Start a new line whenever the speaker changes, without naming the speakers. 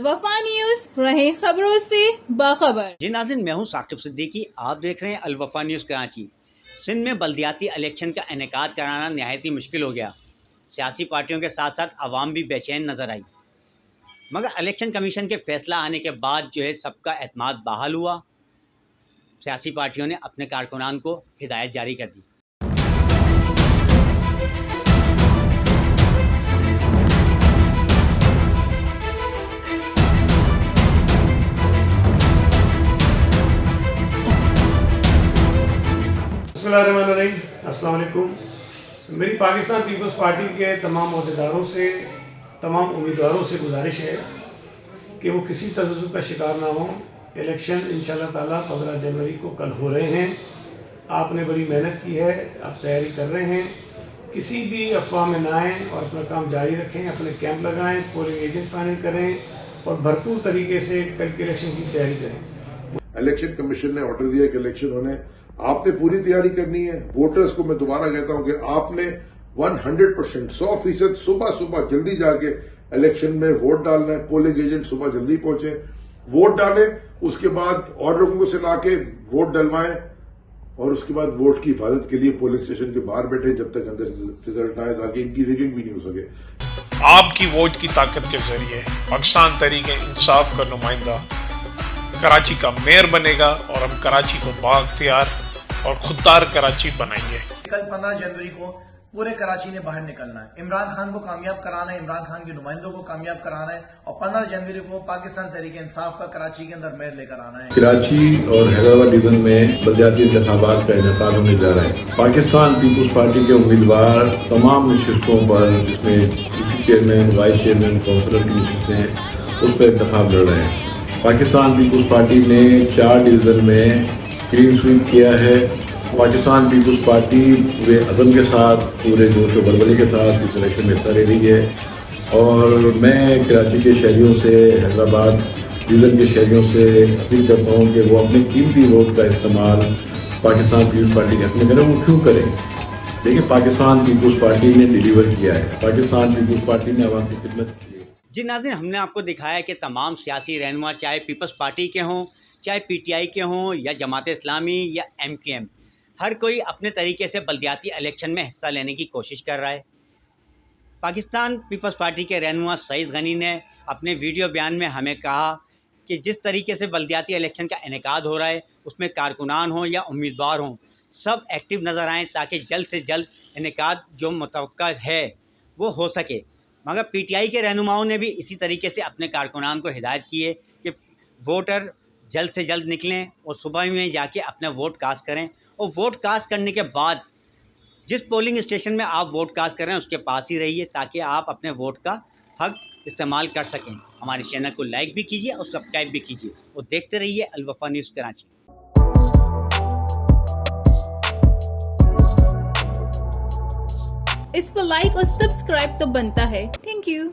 الوفا news, رہیں خبروں سے باخبر۔
جی ناظرین، میں ہوں ثاقب صدیقی، آپ دیکھ رہے ہیں الوفا نیوز کراچی۔ سندھ میں بلدیاتی الیکشن کا انعقاد کرانا نہایت ہی مشکل ہو گیا۔ سیاسی پارٹیوں کے ساتھ ساتھ عوام بھی بے چین نظر آئی، مگر الیکشن کمیشن کے فیصلہ آنے کے بعد سب کا اعتماد بحال ہوا۔ سیاسی پارٹیوں نے اپنے کارکنان کو ہدایت جاری کر دی۔
بسم اللہ الرحمن الرحیم، السلام علیکم۔ میری پاکستان پیپلز پارٹی کے تمام عہدیداروں سے، تمام امیدواروں سے گزارش ہے کہ وہ کسی تذبذب کا شکار نہ ہوں۔ الیکشن انشاءاللہ تعالیٰ 15 جنوری کو کل ہو رہے ہیں۔ آپ نے بڑی محنت کی ہے، آپ تیاری کر رہے ہیں۔ کسی بھی افواہ میں نہ آئیں اور اپنا کام جاری رکھیں، اپنے کیمپ لگائیں، پولنگ ایجنٹ فائنل کریں اور بھرپور طریقے سے کل کے الیکشن کی تیاری کریں۔
الیکشن کمیشن نے آرڈر دیا کہ الیکشن ہونے، آپ نے پوری تیاری کرنی ہے۔ ووٹرز کو میں دوبارہ کہتا ہوں کہ آپ نے 100% 100% صبح جلدی جا کے الیکشن میں ووٹ ڈالنا ہے۔ پولنگ ایجنٹ صبح جلدی پہنچے، ووٹ ڈالیں، اس کے بعد اور لوگوں کو سلا کے ووٹ ڈلوائیں اور اس کے بعد ووٹ کی حفاظت کے لیے پولنگ اسٹیشن کے باہر بیٹھے جب تک اندر رزلٹ آئے، تاکہ ان کی ریگنگ بھی نہیں ہو سکے۔
آپ کی ووٹ کی طاقت کے ذریعے پاکستان تحریک انصاف کا نمائندہ کراچی کا میئر بنے گا اور ہم کراچی کو بااختیار اور خوددار کراچی بنائیں گے۔
کل 15 جنوری کو پورے کراچی نے باہر نکلنا ہے، عمران خان کو کامیاب کرانا ہے، عمران خان کے نمائندوں کو کامیاب کرانا ہے اور 15 جنوری کو پاکستان تحریک انصاف کا کراچی کے اندر میئر لے کر آنا ہے۔
کراچی اور حیدرآباد ڈویژن میں بلدیاتی انتخابات کا انعقاد ہونے جا رہا ہے۔ پاکستان پیپلز پارٹی کے امیدوار تمام نشستوں پر، جس میں چیئرمین، وائس چیئرمین، کونسلر کی نشستیں ہیں، اس پر انتخاب لڑ رہے ہیں۔ پاکستان پیپلز پارٹی نے 4 ڈویژن میں کلین سویپ کیا ہے۔ پاکستان پیپلز پارٹی پورے عزم کے ساتھ، پورے جوش و ولولے کے ساتھ اس الیکشن میں حصہ لے رہی ہے اور میں کراچی کے شہریوں سے، حیدرآباد ڈویژن کے شہریوں سے اپیل کرتا ہوں کہ وہ اپنے قیمتی ووٹ کا استعمال پاکستان پیپلز پارٹی کے حق میں کریں۔ وہ کیوں کریں؟ دیکھیں، پاکستان پیپلز پارٹی نے ڈیلیور کیا ہے، پاکستان پیپلز پارٹی نے عوام کی خدمت کی ہے۔
جی ناظرین، ہم نے آپ کو دکھایا کہ تمام سیاسی رہنما، چاہے پیپلز پارٹی کے ہوں، چاہے پی ٹی آئی کے ہوں یا جماعت اسلامی یا ایم کیو ایم، ہر کوئی اپنے طریقے سے بلدیاتی الیکشن میں حصہ لینے کی کوشش کر رہا ہے۔ پاکستان پیپلز پارٹی کے رہنما سعید غنی نے اپنے ویڈیو بیان میں ہمیں کہا کہ جس طریقے سے بلدیاتی الیکشن کا انعقاد ہو رہا ہے، اس میں کارکنان ہوں یا امیدوار ہوں، سب ایکٹیو نظر آئیں تاکہ جلد سے جلد انعقاد جو متوقع ہے وہ ہو سکے۔ مگر پی ٹی آئی کے رہنماؤں نے بھی اسی طریقے سے اپنے کارکنان کو ہدایت کی ہے کہ ووٹر جلد سے جلد نکلیں اور صبح میں جا کے اپنا ووٹ کاسٹ کریں، اور ووٹ کاسٹ کرنے کے بعد جس پولنگ اسٹیشن میں آپ ووٹ کاسٹ کر رہے ہیں اس کے پاس ہی رہیے تاکہ آپ اپنے ووٹ کا حق استعمال کر سکیں۔ ہمارے چینل کو لائک بھی کیجیے اور سبسکرائب بھی کیجیے اور دیکھتے رہیے الوفا نیوز کراچی۔
اس پر لائک اور سبسکرائب تو بنتا ہے۔ Thank you.